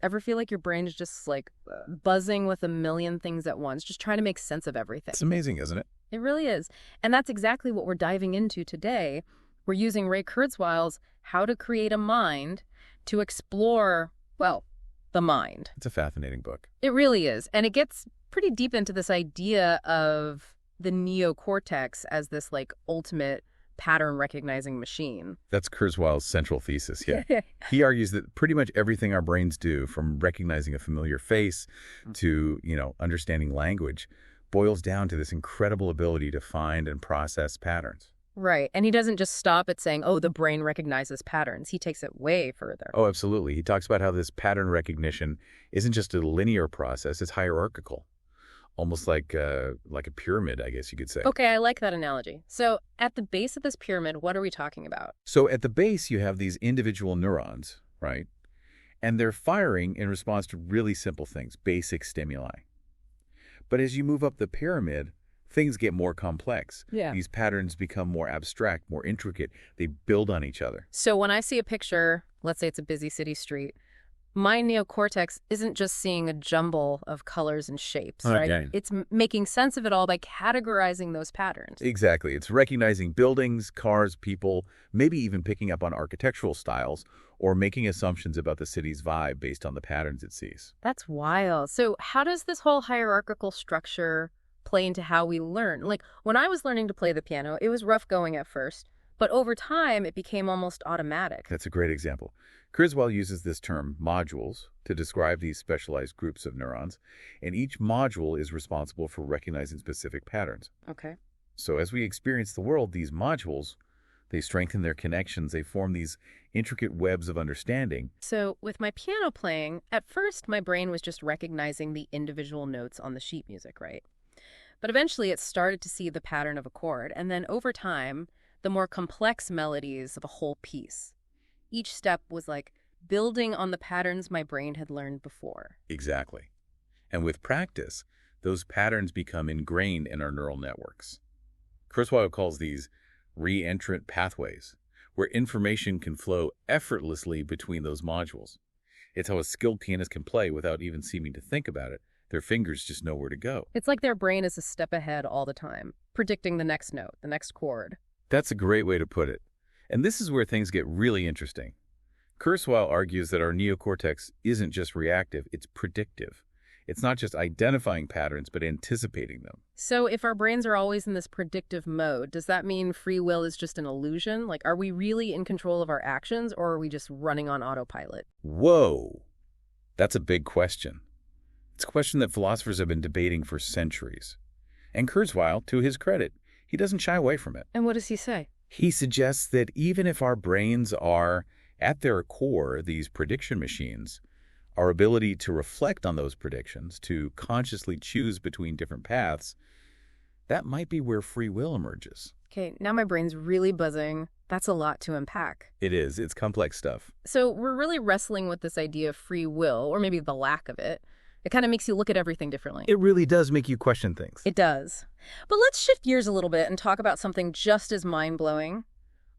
Ever feel like your brain is just like buzzing with a million things at once, just trying to make sense of everything? It's amazing, isn't it? It really is. And that's exactly what we're diving into today. We're using Ray Kurzweil's How to Create a Mind to explore, well, the mind. It's a fascinating book. It really is. And it gets pretty deep into this idea of the neocortex as this like ultimate pattern recognizing machine. That's Kurzweil's central thesis, yeah. He argues that pretty much everything our brains do, from recognizing a familiar face to, understanding language, boils down to this incredible ability to find and process patterns. Right. And he doesn't just stop at saying, oh, the brain recognizes patterns. He takes it way further. Oh, absolutely. He talks about how this pattern recognition isn't just a linear process, it's hierarchical. Almost like a pyramid, I guess you could say. Okay, I like that analogy. So at the base of this pyramid, what are we talking about? So at the base, you have these individual neurons, right? And they're firing in response to really simple things, basic stimuli. But as you move up the pyramid, things get more complex. Yeah. These patterns become more abstract, more intricate. They build on each other. So when I see a picture, let's say it's a busy city street, my neocortex isn't just seeing a jumble of colors and shapes, right? Okay. It's making sense of it all by categorizing those patterns. Exactly. It's recognizing buildings, cars, people, maybe even picking up on architectural styles or making assumptions about the city's vibe based on the patterns it sees. That's wild. So how does this whole hierarchical structure play into how we learn? Like when I was learning to play the piano, it was rough going at first, but over time it became almost automatic. That's a great example. Kurzweil uses this term, modules, to describe these specialized groups of neurons, and each module is responsible for recognizing specific patterns. Okay. So as we experience the world, these modules, they strengthen their connections, they form these intricate webs of understanding. So with my piano playing, at first my brain was just recognizing the individual notes on the sheet music, right? But eventually it started to see the pattern of a chord, and then over time, the more complex melodies of a whole piece. Each step was like building on the patterns my brain had learned before. Exactly. And with practice, those patterns become ingrained in our neural networks. Kurzweil calls these Reentrant Pathways, where information can flow effortlessly between those modules. It's how a skilled pianist can play without even seeming to think about it. Their fingers just know where to go. It's like their brain is a step ahead all the time, predicting the next note, the next chord. That's a great way to put it. And this is where things get really interesting. Kurzweil argues that our neocortex isn't just reactive, it's predictive. It's not just identifying patterns, but anticipating them. So if our brains are always in this predictive mode, does that mean free will is just an illusion? Like, are we really in control of our actions, or are we just running on autopilot? Whoa! That's a big question. It's a question that philosophers have been debating for centuries. And Kurzweil, to his credit, he doesn't shy away from it. And what does he say? He suggests that even if our brains are, at their core, these prediction machines, our ability to reflect on those predictions, to consciously choose between different paths, that might be where free will emerges. Okay, now my brain's really buzzing. That's a lot to unpack. It is. It's complex stuff. So we're really wrestling with this idea of free will, or maybe the lack of it. It kind of makes you look at everything differently. It really does make you question things. It does. But let's shift gears a little bit and talk about something just as mind-blowing.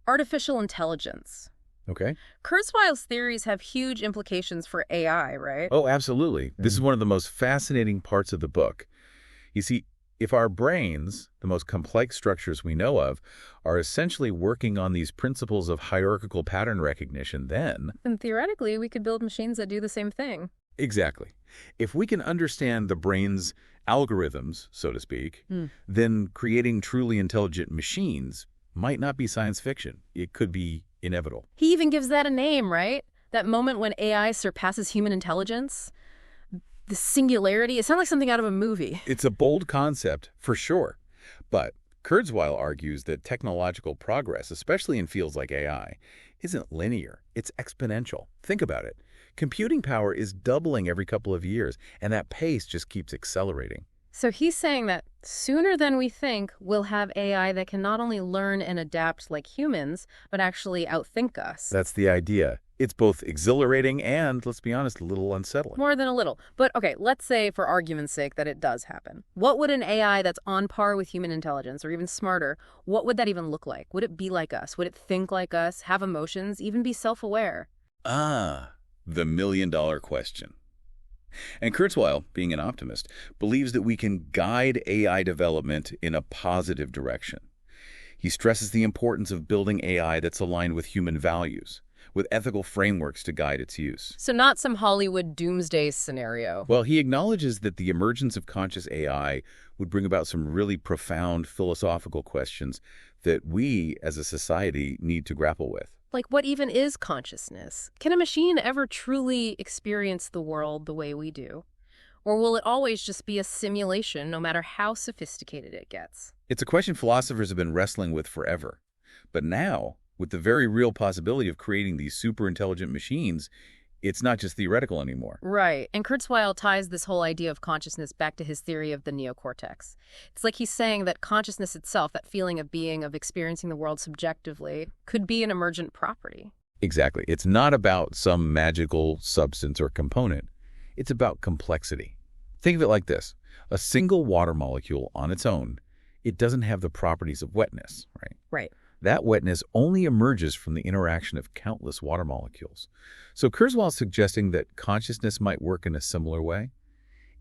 Artificial intelligence. Okay. Kurzweil's theories have huge implications for AI, right? Oh, absolutely. This is one of the most fascinating parts of the book. You see, if our brains, the most complex structures we know of, are essentially working on these principles of hierarchical pattern recognition, then... And theoretically, we could build machines that do the same thing. Exactly. If we can understand the brain's algorithms, so to speak, then creating truly intelligent machines might not be science fiction. It could be inevitable. He even gives that a name, right? That moment when AI surpasses human intelligence? The singularity? It sounds like something out of a movie. It's a bold concept, for sure. But Kurzweil argues that technological progress, especially in fields like AI, isn't linear. It's exponential. Think about it. Computing power is doubling every couple of years, and that pace just keeps accelerating. So he's saying that sooner than we think, we'll have AI that can not only learn and adapt like humans, but actually outthink us. That's the idea. It's both exhilarating and, let's be honest, a little unsettling. More than a little. But okay, let's say for argument's sake that it does happen. What would an AI that's on par with human intelligence, or even smarter, what would that even look like? Would it be like us? Would it think like us, have emotions, even be self-aware? the million-dollar question. And Kurzweil, being an optimist, believes that we can guide AI development in a positive direction. He stresses the importance of building AI that's aligned with human values, with ethical frameworks to guide its use. So not some Hollywood doomsday scenario. Well, he acknowledges that the emergence of conscious AI would bring about some really profound philosophical questions that we, as a society, need to grapple with. Like, what even is consciousness? Can a machine ever truly experience the world the way we do? Or will it always just be a simulation, no matter how sophisticated it gets? It's a question philosophers have been wrestling with forever. But now, with the very real possibility of creating these super intelligent machines, it's not just theoretical anymore. Right. And Kurzweil ties this whole idea of consciousness back to his theory of the neocortex. It's like he's saying that consciousness itself, that feeling of being, of experiencing the world subjectively, could be an emergent property. Exactly. It's not about some magical substance or component. It's about complexity. Think of it like this. A single water molecule on its own, it doesn't have the properties of wetness, right? Right. That wetness only emerges from the interaction of countless water molecules. So Kurzweil is suggesting that consciousness might work in a similar way.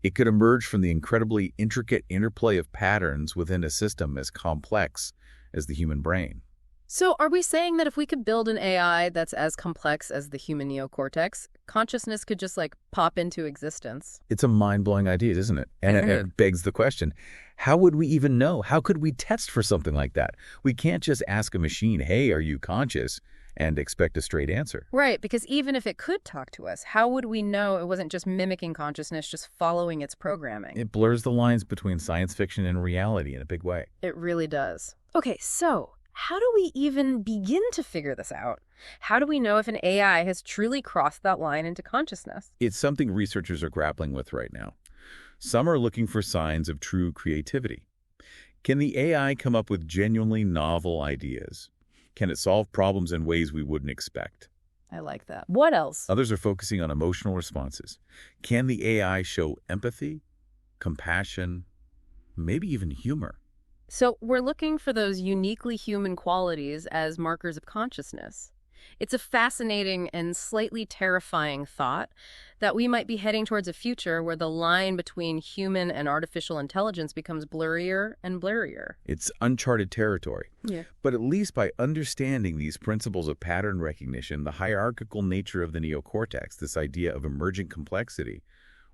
It could emerge from the incredibly intricate interplay of patterns within a system as complex as the human brain. So are we saying that if we could build an AI that's as complex as the human neocortex, consciousness could just pop into existence? It's a mind-blowing idea, isn't it? And it begs the question, how would we even know? How could we test for something like that? We can't just ask a machine, hey, are you conscious? And expect a straight answer. Right, because even if it could talk to us, how would we know it wasn't just mimicking consciousness, just following its programming? It blurs the lines between science fiction and reality in a big way. It really does. Okay, so how do we even begin to figure this out? How do we know if an AI has truly crossed that line into consciousness? It's something researchers are grappling with right now. Some are looking for signs of true creativity. Can the AI come up with genuinely novel ideas? Can it solve problems in ways we wouldn't expect? I like that. What else? Others are focusing on emotional responses. Can the AI show empathy, compassion, maybe even humor? So we're looking for those uniquely human qualities as markers of consciousness. It's a fascinating and slightly terrifying thought that we might be heading towards a future where the line between human and artificial intelligence becomes blurrier and blurrier. It's uncharted territory. Yeah. But at least by understanding these principles of pattern recognition, the hierarchical nature of the neocortex, this idea of emergent complexity,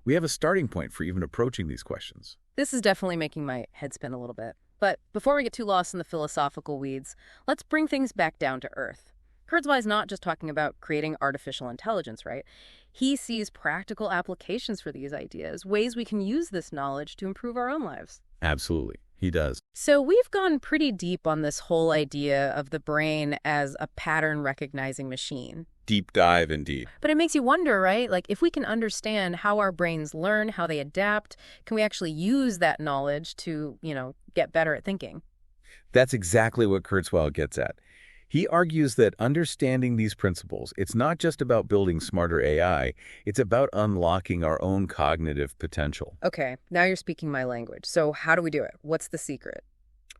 we have a starting point for even approaching these questions. This is definitely making my head spin a little bit. But before we get too lost in the philosophical weeds, let's bring things back down to earth. Kurzweil is not just talking about creating artificial intelligence, right? He sees practical applications for these ideas, ways we can use this knowledge to improve our own lives. Absolutely, he does. So we've gone pretty deep on this whole idea of the brain as a pattern-recognizing machine. Deep dive indeed. But it makes you wonder, right? If we can understand how our brains learn, how they adapt, can we actually use that knowledge to, get better at thinking? That's exactly what Kurzweil gets at. He argues that understanding these principles, it's not just about building smarter AI, it's about unlocking our own cognitive potential. Okay, now you're speaking my language. So how do we do it? What's the secret?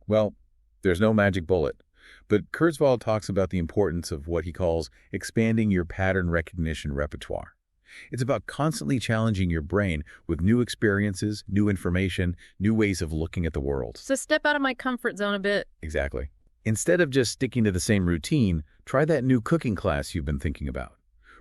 Well, there's no magic bullet. But Kurzweil talks about the importance of what he calls expanding your pattern recognition repertoire. It's about constantly challenging your brain with new experiences, new information, new ways of looking at the world. So step out of my comfort zone a bit. Exactly. Instead of just sticking to the same routine, try that new cooking class you've been thinking about.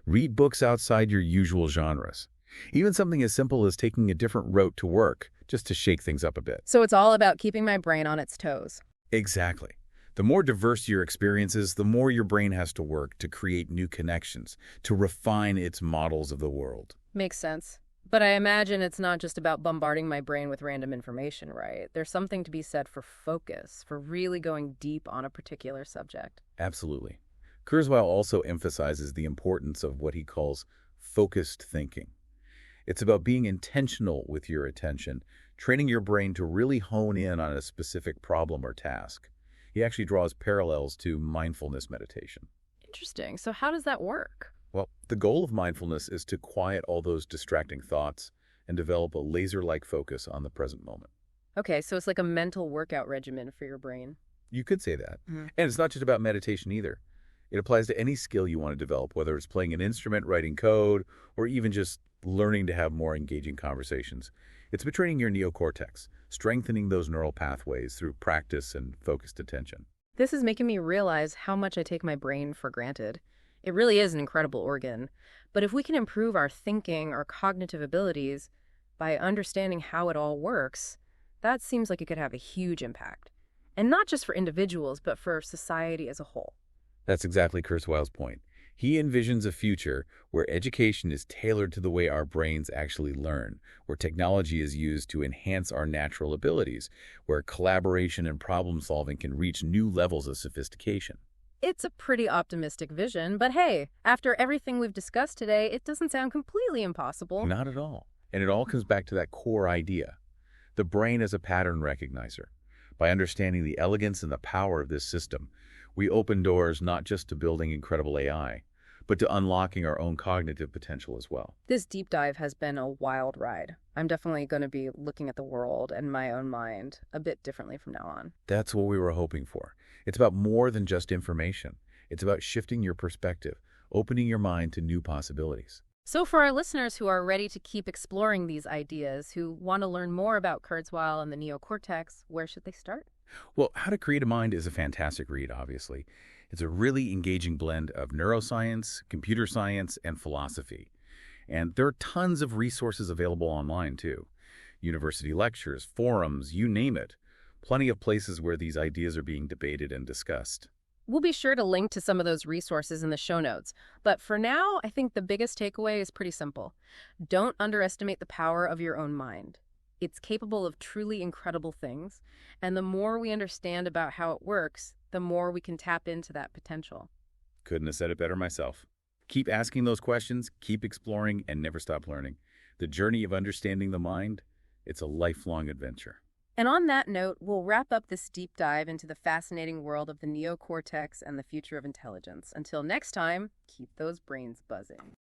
Read books outside your usual genres. Even something as simple as taking a different route to work, just to shake things up a bit. So it's all about keeping my brain on its toes. Exactly. The more diverse your experiences, the more your brain has to work to create new connections, to refine its models of the world. Makes sense. But I imagine it's not just about bombarding my brain with random information, right? There's something to be said for focus, for really going deep on a particular subject. Absolutely. Kurzweil also emphasizes the importance of what he calls focused thinking. It's about being intentional with your attention, training your brain to really hone in on a specific problem or task. He actually draws parallels to mindfulness meditation. Interesting. So how does that work? Well, the goal of mindfulness is to quiet all those distracting thoughts and develop a laser-like focus on the present moment. Okay, so it's like a mental workout regimen for your brain. You could say that. Mm-hmm. And it's not just about meditation either. It applies to any skill you want to develop, whether it's playing an instrument, writing code, or even just learning to have more engaging conversations. It's about training your neocortex, strengthening those neural pathways through practice and focused attention. This is making me realize how much I take my brain for granted. It really is an incredible organ. But if we can improve our thinking, our cognitive abilities, by understanding how it all works, that seems like it could have a huge impact. And not just for individuals, but for society as a whole. That's exactly Kurzweil's point. He envisions a future where education is tailored to the way our brains actually learn, where technology is used to enhance our natural abilities, where collaboration and problem solving can reach new levels of sophistication. It's a pretty optimistic vision, but hey, after everything we've discussed today, it doesn't sound completely impossible. Not at all. And it all comes back to that core idea. The brain as a pattern recognizer. By understanding the elegance and the power of this system, we open doors not just to building incredible AI, but to unlocking our own cognitive potential as well. This deep dive has been a wild ride. I'm definitely going to be looking at the world and my own mind a bit differently from now on. That's what we were hoping for. It's about more than just information. It's about shifting your perspective, opening your mind to new possibilities. So for our listeners who are ready to keep exploring these ideas, who want to learn more about Kurzweil and the neocortex, where should they start? Well, How to Create a Mind is a fantastic read, obviously. It's a really engaging blend of neuroscience, computer science, and philosophy. And there are tons of resources available online, too. University lectures, forums, you name it. Plenty of places where these ideas are being debated and discussed. We'll be sure to link to some of those resources in the show notes. But for now, I think the biggest takeaway is pretty simple. Don't underestimate the power of your own mind. It's capable of truly incredible things, and the more we understand about how it works, the more we can tap into that potential. Couldn't have said it better myself. Keep asking those questions, keep exploring, and never stop learning. The journey of understanding the mind, it's a lifelong adventure. And on that note, we'll wrap up this deep dive into the fascinating world of the neocortex and the future of intelligence. Until next time, keep those brains buzzing.